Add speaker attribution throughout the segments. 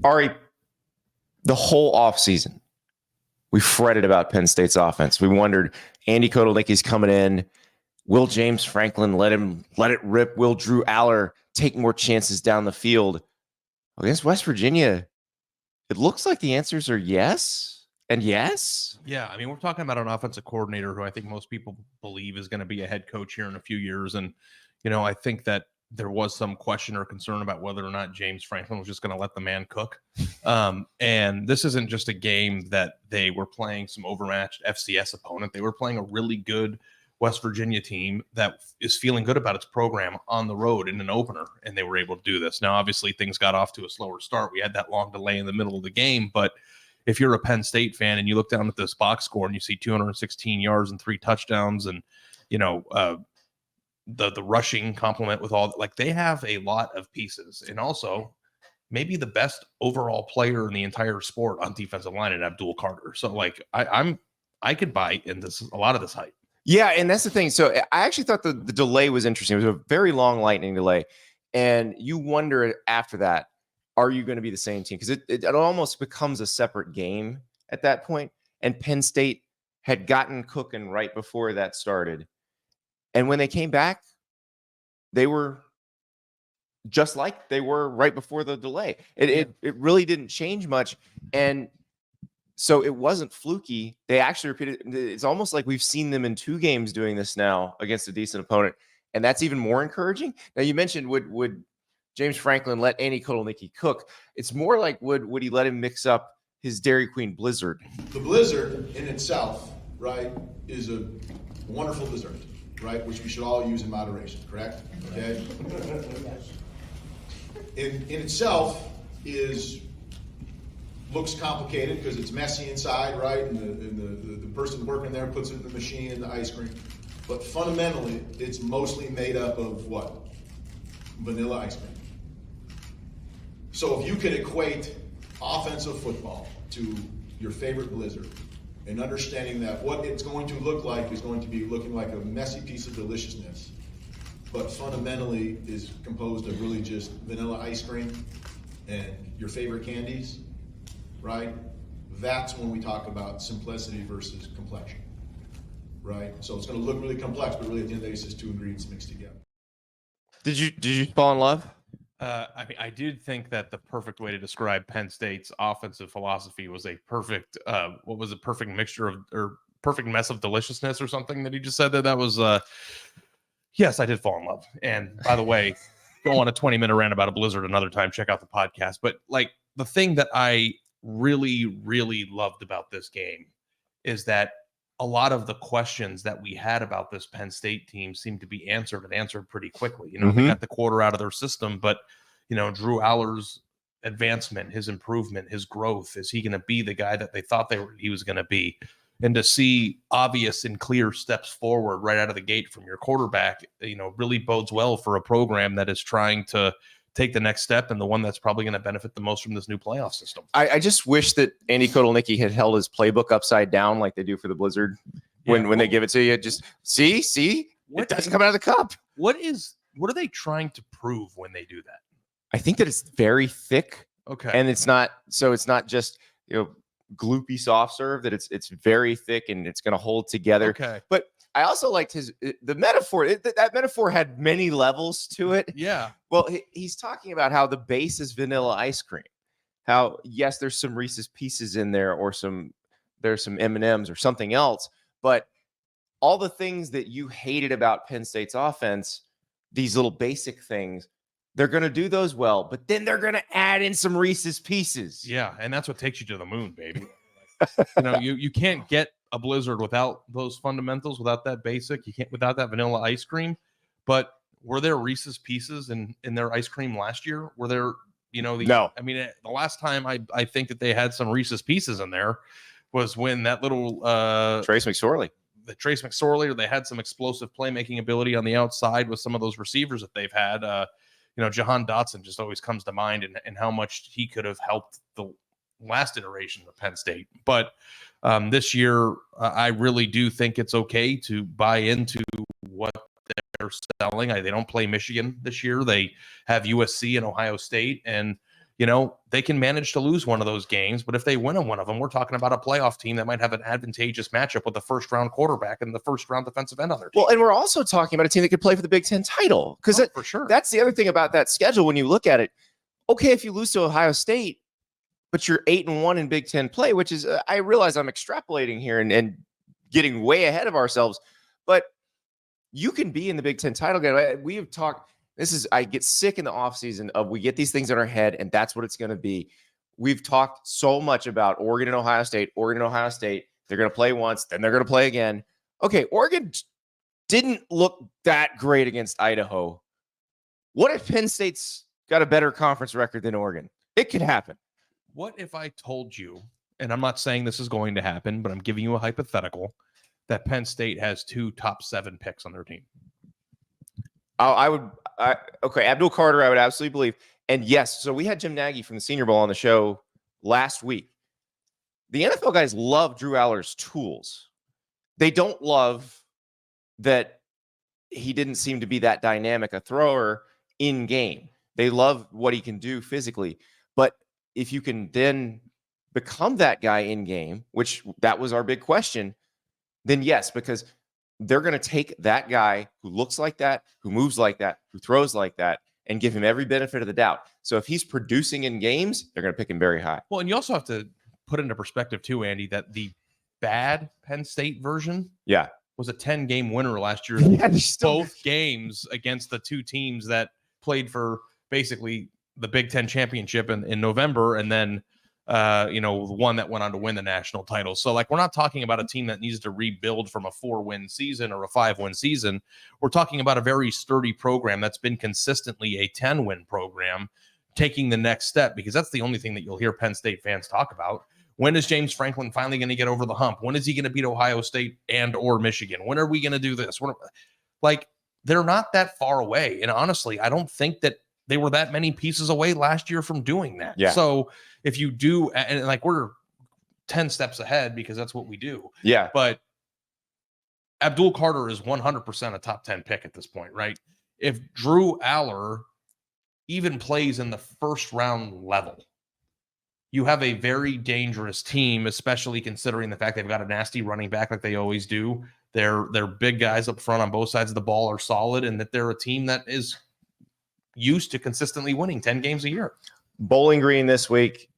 Speaker 1: Ari, the whole offseason, we fretted about Penn State's offense. We wondered, Andy Kotelnicki's coming in. Will James Franklin let it rip? Will Drew Allar take more chances down the field? Against West Virginia, it looks like the answers are yes and yes.
Speaker 2: Yeah, I mean, we're talking about an offensive coordinator who I think most people believe is going to be a head coach here in a few years. And, I think that there was some question or concern about whether or not James Franklin was just going to let the man cook. And this isn't just a game that they were playing some overmatched FCS opponent. They were playing a really good West Virginia team that is feeling good about its program on the road in an opener, and they were able to do this. Now, obviously, things got off to a slower start. We had that long delay in the middle of the game, but if you're a Penn State fan and you look down at this box score and you see 216 yards and 3 touchdowns and, the rushing complement with all, like, they have a lot of pieces. And also maybe the best overall player in the entire sport on defensive line at Abdul Carter. So, like, I could buy in a lot of this hype.
Speaker 1: Yeah, and that's the thing. So I actually thought the delay was interesting. It was a very long lightning delay. And you wonder after that, are you going to be the same team? Because it almost becomes a separate game at that point. And Penn State had gotten cooking right before that started. And when they came back, they were just like they were right before the delay. It really didn't change much. And so it wasn't fluky. They actually repeated. It's almost like we've seen them in 2 games doing this now against a decent opponent. And that's even more encouraging. Now, you mentioned would James Franklin let Andy Kotelnicki cook? It's more like would he let him mix up his Dairy Queen Blizzard?
Speaker 3: The Blizzard in itself, right, is a wonderful dessert, right, which we should all use in moderation, correct? Okay. In itself looks complicated because it's messy inside, right? And the person working there puts it in the machine and the ice cream. But fundamentally, it's mostly made up of what? Vanilla ice cream. So if you could equate offensive football to your favorite Blizzard and understanding that what it's going to look like is going to be looking like a messy piece of deliciousness, but fundamentally is composed of really just vanilla ice cream and your favorite candies, right? That's when we talk about simplicity versus complexion, right? So it's going to look really complex, but really at the end of the day, it's just 2 ingredients mixed together.
Speaker 1: Did you fall in love?
Speaker 2: I mean, I did think that the perfect way to describe Penn State's offensive philosophy was a perfect, perfect mixture of, or perfect mess of deliciousness or something that he just said that was, yes, I did fall in love. And by the way, go on a 20-minute rant about a Blizzard another time, check out the podcast. But like, the thing that I really, really loved about this game is that a lot of the questions that we had about this Penn State team seemed to be answered pretty quickly. They got the quarter out of their system, but, Drew Allar's advancement, his improvement, his growth, is he going to be the guy that they thought he was going to be? And to see obvious and clear steps forward right out of the gate from your quarterback, really bodes well for a program that is trying to take the next step and the one that's probably going to benefit the most from this new playoff system.
Speaker 1: I just wish that Andy Kotelnicki had held his playbook upside down like they do for the Blizzard when they give it to you. Just see, it doesn't come out of the cup.
Speaker 2: What are they trying to prove when they do that?
Speaker 1: I think that it's very thick.
Speaker 2: Okay.
Speaker 1: And it's not just, gloopy soft serve, that it's very thick and it's going to hold together.
Speaker 2: Okay.
Speaker 1: But I also liked the metaphor. That metaphor had many levels to it.
Speaker 2: Yeah.
Speaker 1: Well, he's talking about how the base is vanilla ice cream. How, yes, there's some Reese's Pieces in there, or there's some M&Ms or something else, but all the things that you hated about Penn State's offense, these little basic things, they're going to do those well, but then they're going to add in some Reese's Pieces.
Speaker 2: Yeah, and that's what takes you to the moon, baby. You can't get a Blizzard without those fundamentals, without that basic. You can't without that vanilla ice cream. But were there Reese's Pieces in their ice cream last year? Were there,
Speaker 1: no.
Speaker 2: I mean, the last time I think that they had some Reese's Pieces in there was when that little
Speaker 1: Trace McSorley,
Speaker 2: or they had some explosive playmaking ability on the outside with some of those receivers that they've had. Jahan Dotson just always comes to mind, and how much he could have helped the last iteration of Penn State. But this year, I really do think it's okay to buy into what they're selling. They don't play Michigan this year. They have USC and Ohio State. And, they can manage to lose one of those games, but if they win one of them, we're talking about a playoff team that might have an advantageous matchup with the first-round quarterback and the first-round defensive end on their team.
Speaker 1: Well, and we're also talking about a team that could play for the Big Ten title, because
Speaker 2: for sure.
Speaker 1: That's the other thing about that schedule when you look at it. Okay, if you lose to Ohio State, but you're 8-1 in Big Ten play, which is, I realize I'm extrapolating here and getting way ahead of ourselves, but you can be in the Big Ten title game. We have talked. I get sick in the offseason of we get these things in our head, and that's what it's going to be. We've talked so much about Oregon and Ohio State. They're going to play once, then they're going to play again. Okay, Oregon didn't look that great against Idaho. What if Penn State's got a better conference record than Oregon? It could happen.
Speaker 2: What if I told you, and I'm not saying this is going to happen, but I'm giving you a hypothetical, that Penn State has 2 top 7 picks on their team?
Speaker 1: Okay, Abdul Carter, I would absolutely believe. And yes, so we had Jim Nagy from the Senior Bowl on the show last week. The NFL guys love Drew Allar's tools. They don't love that he didn't seem to be that dynamic a thrower in game. They love what he can do physically. But if you can then become that guy in game, which that was our big question, then yes, because they're going to take that guy who looks like that, who moves like that, who throws like that, and give him every benefit of the doubt. So if he's producing in games, they're going to pick him very high.
Speaker 2: Well, and you also have to put into perspective too, Andy, that the bad Penn State version was a 10-game winner last year. Both games against the 2 teams that played for basically the Big Ten championship in November, and then the one that went on to win the national title. So we're not talking about a team that needs to rebuild from a 4-win season or a 5-win season. We're talking about a very sturdy program that's been consistently a 10-win program, taking the next step, because that's the only thing that you'll hear Penn State fans talk about. When is James Franklin finally going to get over the hump? When is he going to beat Ohio State and or Michigan? When are we going to do this? They're not that far away. And honestly, I don't think that they were that many pieces away last year from doing that.
Speaker 1: Yeah.
Speaker 2: So if you do, and we're 10 steps ahead because that's what we do.
Speaker 1: Yeah.
Speaker 2: But Abdul Carter is 100% a top 10 pick at this point, right? If Drew Allar even plays in the first round level, you have a very dangerous team, especially considering the fact they've got a nasty running back like they always do. Their big guys up front on both sides of the ball are solid, and that they're a team that is used to consistently winning 10 games a year.
Speaker 1: Bowling Green this week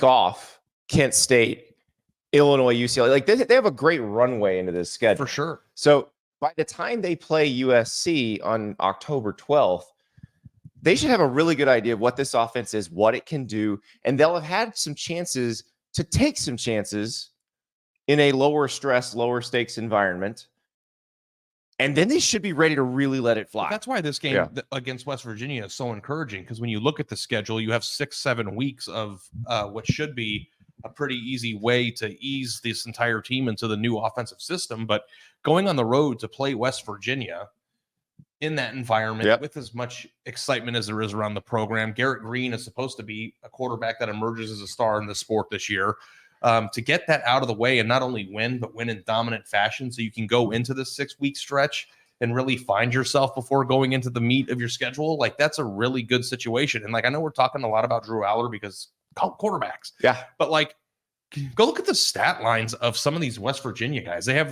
Speaker 1: off, Kent State, Illinois, UCLA. They have a great runway into this schedule.
Speaker 2: For sure.
Speaker 1: So by the time they play USC on October 12th, they should have a really good idea of what this offense is, what it can do, and they'll have had some chances to take some chances in a lower stress, lower stakes environment. And then they should be ready to really let it fly.
Speaker 2: That's why this game against West Virginia is so encouraging, because when you look at the schedule, you have 6-7 weeks of what should be a pretty easy way to ease this entire team into the new offensive system. But going on the road to play West Virginia in that environment with as much excitement as there is around the program, Garrett Green is supposed to be a quarterback that emerges as a star in the sport this year. To get that out of the way and not only win, but win in dominant fashion, so you can go into this 6-week stretch and really find yourself before going into the meat of your schedule. That's a really good situation. And I know we're talking a lot about Drew Allar because quarterbacks.
Speaker 1: Yeah.
Speaker 2: But go look at the stat lines of some of these West Virginia guys. They have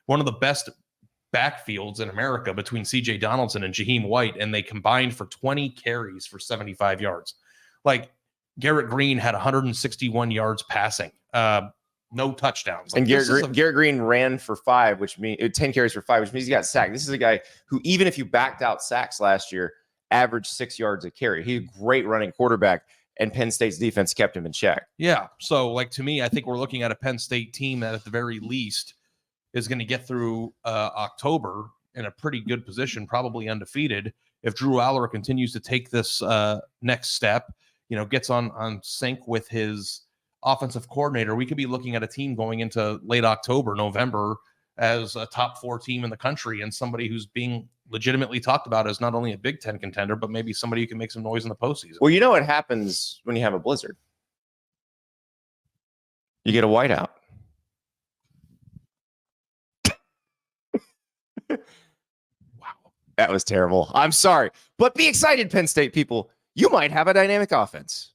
Speaker 2: one of the best backfields in America between CJ Donaldson and Jaheim White, and they combined for 20 carries for 75 yards. Garrett Green had 161 yards passing, no touchdowns.
Speaker 1: And Garrett Green ran for 5, which means 10 carries for 5, which means he got sacked. This is a guy who, even if you backed out sacks last year, averaged 6 yards a carry. He's a great running quarterback, and Penn State's defense kept him in check.
Speaker 2: Yeah. So, to me, I think we're looking at a Penn State team that at the very least is going to get through October in a pretty good position, probably undefeated. If Drew Allar continues to take this next step, gets on sync with his offensive coordinator, we could be looking at a team going into late October, November as a top 4 team in the country, and somebody who's being legitimately talked about as not only a Big Ten contender, but maybe somebody who can make some noise in the postseason.
Speaker 1: Well, you know what happens when you have a blizzard? You get a whiteout. Wow. That was terrible. I'm sorry. But be excited, Penn State people. you might have a dynamic offense.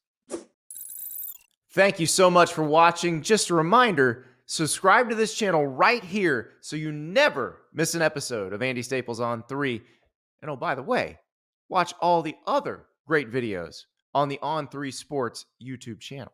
Speaker 1: Thank you so much for watching. Just a reminder, subscribe to this channel right here so you never miss an episode of Andy Staples on 3. And oh, by the way, watch all the other great videos on the On3 Sports YouTube channel.